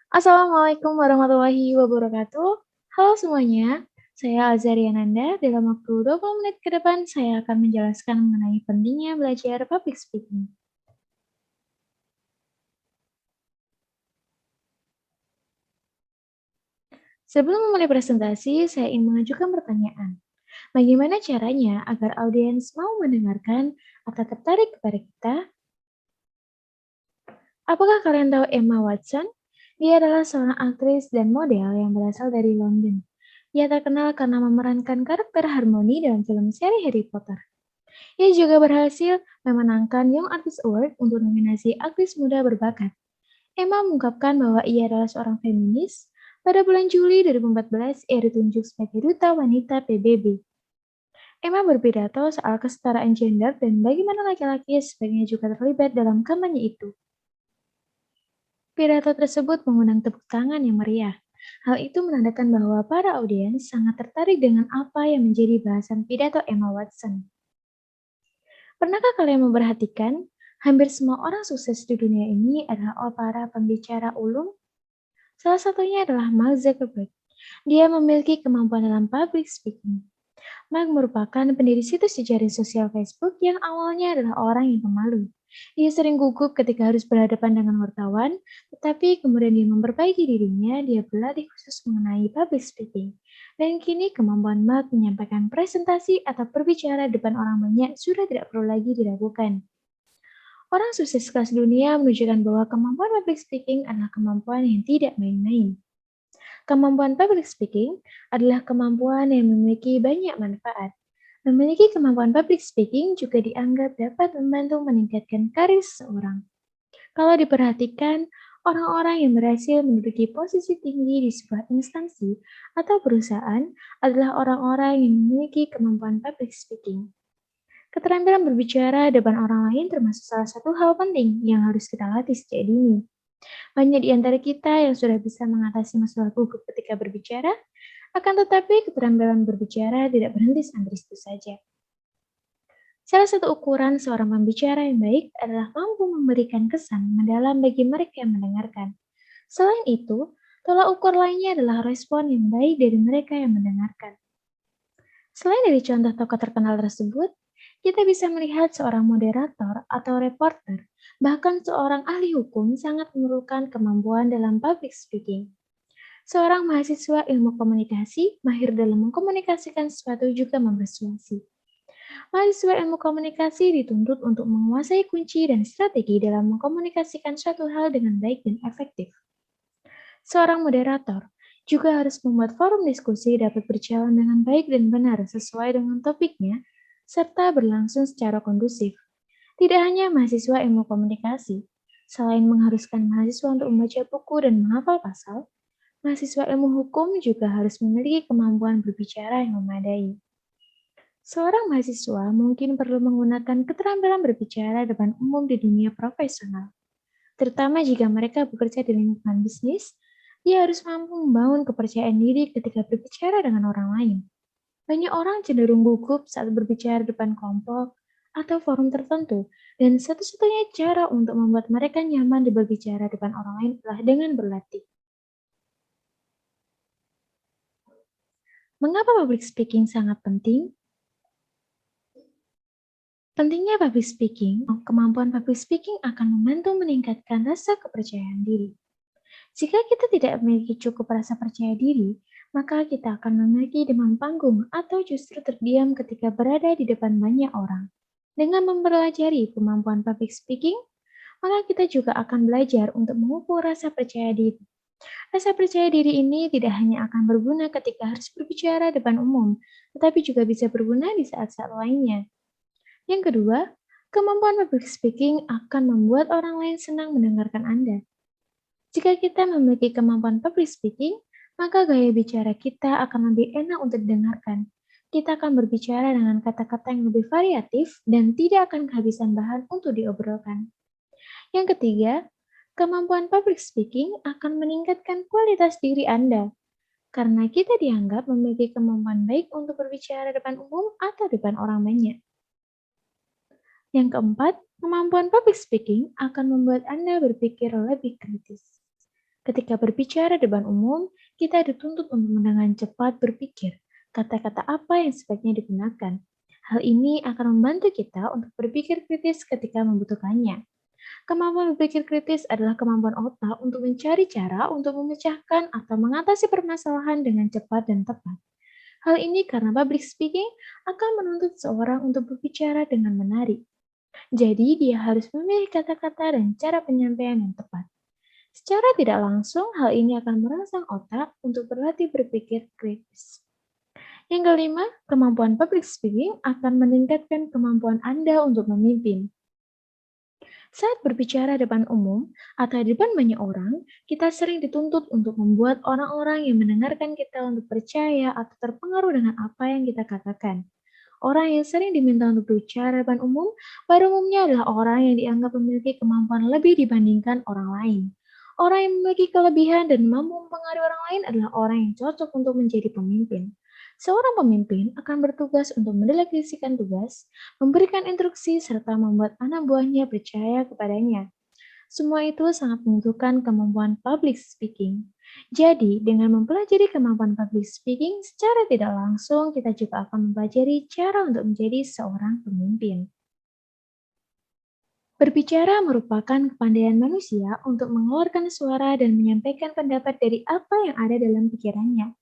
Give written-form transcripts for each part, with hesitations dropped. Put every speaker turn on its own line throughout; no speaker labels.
Assalamualaikum warahmatullahi wabarakatuh. Halo semuanya, saya Azariananda. Dalam waktu 20 menit ke depan, saya akan menjelaskan mengenai pentingnya belajar public speaking. Sebelum memulai presentasi, saya ingin mengajukan pertanyaan. Bagaimana caranya agar audiens mau mendengarkan atau tertarik kepada kita? Apakah kalian tahu Emma Watson? Dia adalah seorang aktris dan model yang berasal dari London. Ia terkenal karena memerankan karakter Harmony dalam film seri Harry Potter. Ia juga berhasil memenangkan Young Artist Award untuk nominasi aktris muda berbakat. Emma mengungkapkan bahwa ia adalah seorang feminis. Pada bulan Juli 2014, ia ditunjuk sebagai Duta Wanita PBB. Emma berpidato soal kesetaraan gender dan bagaimana laki-laki sebaiknya juga terlibat dalam kampanye itu. Pidato tersebut mengundang tepuk tangan yang meriah. Hal itu menandakan bahwa para audiens sangat tertarik dengan apa yang menjadi bahasan pidato Emma Watson. Pernahkah kalian memperhatikan, hampir semua orang sukses di dunia ini adalah para pembicara ulung? Salah satunya adalah Mark Zuckerberg. Dia memiliki kemampuan dalam public speaking. Mark merupakan pendiri situs jejaring sosial Facebook yang awalnya adalah orang yang pemalu. Dia sering gugup ketika harus berhadapan dengan wartawan, tetapi kemudian dia memperbaiki dirinya, dia berlatih khusus mengenai public speaking. Dan kini kemampuan Mark menyampaikan presentasi atau berbicara depan orang banyak sudah tidak perlu lagi diragukan. Orang sukses kelas dunia menunjukkan bahwa kemampuan public speaking adalah kemampuan yang tidak main-main. Kemampuan public speaking adalah kemampuan yang memiliki banyak manfaat. Memiliki kemampuan public speaking juga dianggap dapat membantu meningkatkan karir seseorang. Kalau diperhatikan, orang-orang yang berhasil menduduki posisi tinggi di sebuah instansi atau perusahaan adalah orang-orang yang memiliki kemampuan public speaking. Keterampilan berbicara depan orang lain termasuk salah satu hal penting yang harus kita latih sejak dini. Banyak di antara kita yang sudah bisa mengatasi masalah gugup ketika berbicara, akan tetapi keterampilan berbicara tidak berhenti sampai di situ saja. Salah satu ukuran seorang pembicara yang baik adalah mampu memberikan kesan mendalam bagi mereka yang mendengarkan. Selain itu, tolak ukur lainnya adalah respon yang baik dari mereka yang mendengarkan. Selain dari contoh tokoh terkenal tersebut, kita bisa melihat seorang moderator atau reporter, bahkan seorang ahli hukum sangat memerlukan kemampuan dalam public speaking. Seorang mahasiswa ilmu komunikasi mahir dalam mengkomunikasikan sesuatu juga mempersuasi. Mahasiswa ilmu komunikasi dituntut untuk menguasai kunci dan strategi dalam mengkomunikasikan suatu hal dengan baik dan efektif. Seorang moderator juga harus membuat forum diskusi dapat berjalan dengan baik dan benar sesuai dengan topiknya, serta berlangsung secara kondusif. Tidak hanya mahasiswa ilmu komunikasi, selain mengharuskan mahasiswa untuk membaca buku dan menghafal pasal, mahasiswa ilmu hukum juga harus memiliki kemampuan berbicara yang memadai. Seorang mahasiswa mungkin perlu menggunakan keterampilan berbicara depan umum di dunia profesional, terutama jika mereka bekerja di lingkungan bisnis. Dia harus mampu membangun kepercayaan diri ketika berbicara dengan orang lain. Banyak orang cenderung gugup saat berbicara depan kelompok atau forum tertentu, dan satu-satunya cara untuk membuat mereka nyaman di berbicara depan orang lain adalah dengan berlatih. Mengapa public speaking sangat penting? Pentingnya public speaking, kemampuan public speaking akan membantu meningkatkan rasa kepercayaan diri. Jika kita tidak memiliki cukup rasa percaya diri, maka kita akan memiliki demam panggung atau justru terdiam ketika berada di depan banyak orang. Dengan mempelajari kemampuan public speaking, maka kita juga akan belajar untuk mengukur rasa percaya diri. Rasa percaya diri ini tidak hanya akan berguna ketika harus berbicara depan umum, tetapi juga bisa berguna di saat-saat lainnya. Yang kedua, kemampuan public speaking akan membuat orang lain senang mendengarkan Anda. Jika kita memiliki kemampuan public speaking, maka gaya bicara kita akan lebih enak untuk didengarkan. Kita akan berbicara dengan kata-kata yang lebih variatif dan tidak akan kehabisan bahan untuk diobrolkan. Yang ketiga, kemampuan public speaking akan meningkatkan kualitas diri Anda, karena kita dianggap memiliki kemampuan baik untuk berbicara depan umum atau depan orang banyak. Yang keempat, kemampuan public speaking akan membuat Anda berpikir lebih kritis. Ketika berbicara di depan umum, kita dituntut untuk dengan cepat berpikir kata-kata apa yang sebaiknya digunakan. Hal ini akan membantu kita untuk berpikir kritis ketika membutuhkannya. Kemampuan berpikir kritis adalah kemampuan otak untuk mencari cara untuk memecahkan atau mengatasi permasalahan dengan cepat dan tepat. Hal ini karena public speaking akan menuntut seorang untuk berbicara dengan menarik. Jadi, dia harus memilih kata-kata dan cara penyampaian yang tepat. Secara tidak langsung, hal ini akan merangsang otak untuk berlatih berpikir kritis. Yang kelima, kemampuan public speaking akan meningkatkan kemampuan Anda untuk memimpin. Saat berbicara depan umum atau di depan banyak orang, kita sering dituntut untuk membuat orang-orang yang mendengarkan kita untuk percaya atau terpengaruh dengan apa yang kita katakan. Orang yang sering diminta untuk berbicara depan umum, pada umumnya adalah orang yang dianggap memiliki kemampuan lebih dibandingkan orang lain. Orang yang memiliki kelebihan dan mampu mempengaruhi orang lain adalah orang yang cocok untuk menjadi pemimpin. Seorang pemimpin akan bertugas untuk mendelegasikan tugas, memberikan instruksi, serta membuat anak buahnya percaya kepadanya. Semua itu sangat membutuhkan kemampuan public speaking. Jadi, dengan mempelajari kemampuan public speaking secara tidak langsung, kita juga akan mempelajari cara untuk menjadi seorang pemimpin. Berbicara merupakan kepandaian manusia untuk mengeluarkan suara dan menyampaikan pendapat dari apa yang ada dalam pikirannya.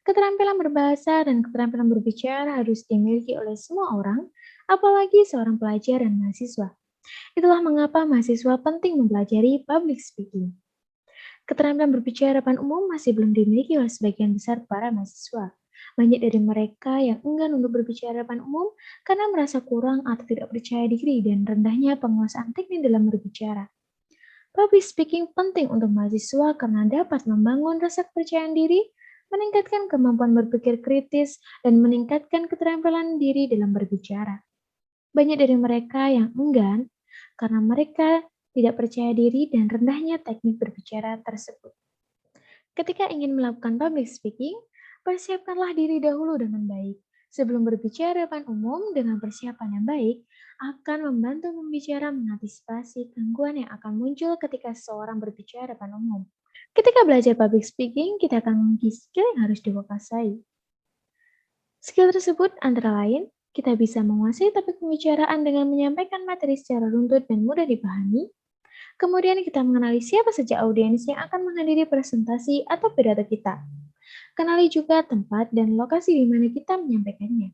Keterampilan berbahasa dan keterampilan berbicara harus dimiliki oleh semua orang, apalagi seorang pelajar dan mahasiswa. Itulah mengapa mahasiswa penting mempelajari public speaking. Keterampilan berbicara depan umum masih belum dimiliki oleh sebagian besar para mahasiswa. Banyak dari mereka yang enggan untuk berbicara depan umum karena merasa kurang atau tidak percaya diri dan rendahnya penguasaan teknik dalam berbicara. Public speaking penting untuk mahasiswa karena dapat membangun rasa kepercayaan diri, meningkatkan kemampuan berpikir kritis, dan meningkatkan keterampilan diri dalam berbicara. Banyak dari mereka yang enggan karena mereka tidak percaya diri dan rendahnya teknik berbicara tersebut. Ketika ingin melakukan public speaking, persiapkanlah diri dahulu dengan baik. Sebelum berbicara depan umum dengan persiapan yang baik, akan membantu pembicara mengantisipasi gangguan yang akan muncul ketika seseorang berbicara depan umum. Ketika belajar public speaking, kita akan memiliki skill yang harus dikuasai. Skill tersebut antara lain, kita bisa menguasai topik pembicaraan dengan menyampaikan materi secara runtut dan mudah dipahami. Kemudian kita mengenali siapa saja audiens yang akan menghadiri presentasi atau pidato kita. Kenali juga tempat dan lokasi di mana kita menyampaikannya.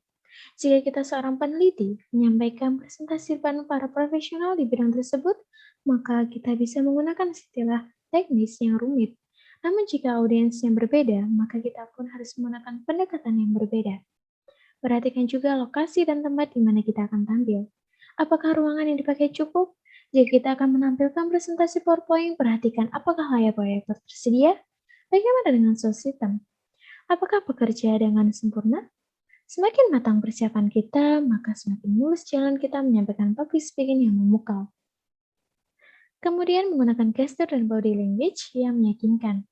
Jika kita seorang peneliti menyampaikan presentasi depan para profesional di bidang tersebut, maka kita bisa menggunakan istilah teknis yang rumit. Namun jika audiens yang berbeda, maka kita pun harus menggunakan pendekatan yang berbeda. Perhatikan juga lokasi dan tempat di mana kita akan tampil. Apakah ruangan yang dipakai cukup? Jika kita akan menampilkan presentasi PowerPoint, perhatikan apakah layar proyektor tersedia? Bagaimana dengan sound system? Apakah bekerja dengan sempurna? Semakin matang persiapan kita, maka semakin mulus jalan kita menyampaikan public speaking yang memukau. Kemudian menggunakan gesture dan body language yang meyakinkan.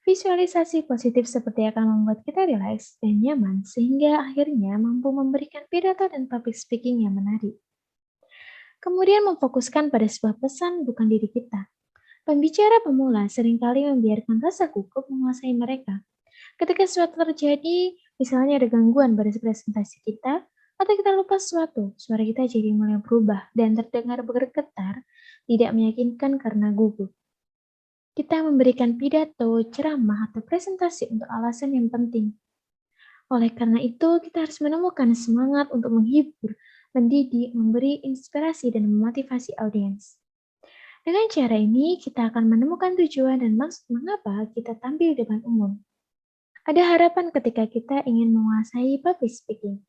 Visualisasi positif seperti akan membuat kita rileks dan nyaman sehingga akhirnya mampu memberikan pidato dan public speaking yang menarik. Kemudian memfokuskan pada sebuah pesan bukan diri kita. Pembicara pemula seringkali membiarkan rasa gugup menguasai mereka. Ketika sesuatu terjadi, misalnya ada gangguan pada presentasi kita, atau kita lupa sesuatu, suara kita jadi mulai berubah dan terdengar bergetar, tidak meyakinkan karena gugup. Kita memberikan pidato, ceramah, atau presentasi untuk alasan yang penting. Oleh karena itu, kita harus menemukan semangat untuk menghibur, mendidik, memberi inspirasi, dan memotivasi audiens. Dengan cara ini, kita akan menemukan tujuan dan maksud mengapa kita tampil di depan umum. Ada harapan ketika kita ingin menguasai public speaking.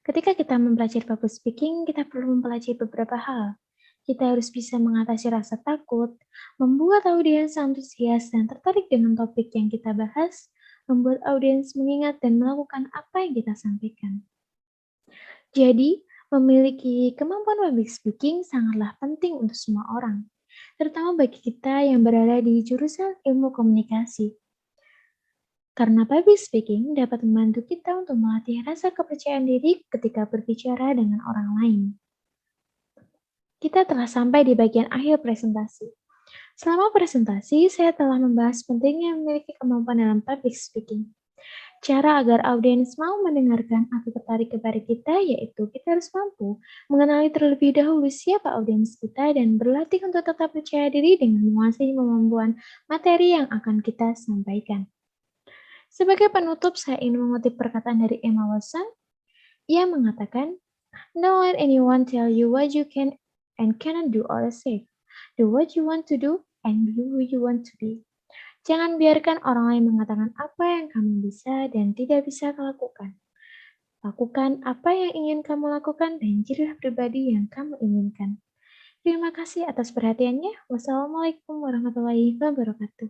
Ketika kita mempelajari public speaking, kita perlu mempelajari beberapa hal. Kita harus bisa mengatasi rasa takut, membuat audiens antusias dan tertarik dengan topik yang kita bahas, membuat audiens mengingat dan melakukan apa yang kita sampaikan. Jadi, memiliki kemampuan public speaking sangatlah penting untuk semua orang, terutama bagi kita yang berada di jurusan ilmu komunikasi. Karena public speaking dapat membantu kita untuk melatih rasa kepercayaan diri ketika berbicara dengan orang lain. Kita telah sampai di bagian akhir presentasi. Selama presentasi, saya telah membahas pentingnya memiliki kemampuan dalam public speaking. Cara agar audiens mau mendengarkan atau tertarik kepada kita yaitu kita harus mampu mengenali terlebih dahulu siapa audiens kita dan berlatih untuk tetap percaya diri dengan menguasai kemampuan materi yang akan kita sampaikan. Sebagai penutup, saya ingin mengutip perkataan dari Emma Watson. Ia mengatakan, "Don't let anyone tell you what you can and cannot do or say. Do what you want to do and be who you want to be." Jangan biarkan orang lain mengatakan apa yang kamu bisa dan tidak bisa lakukan. Lakukan apa yang ingin kamu lakukan dan jadilah pribadi yang kamu inginkan. Terima kasih atas perhatiannya. Wassalamualaikum warahmatullahi wabarakatuh.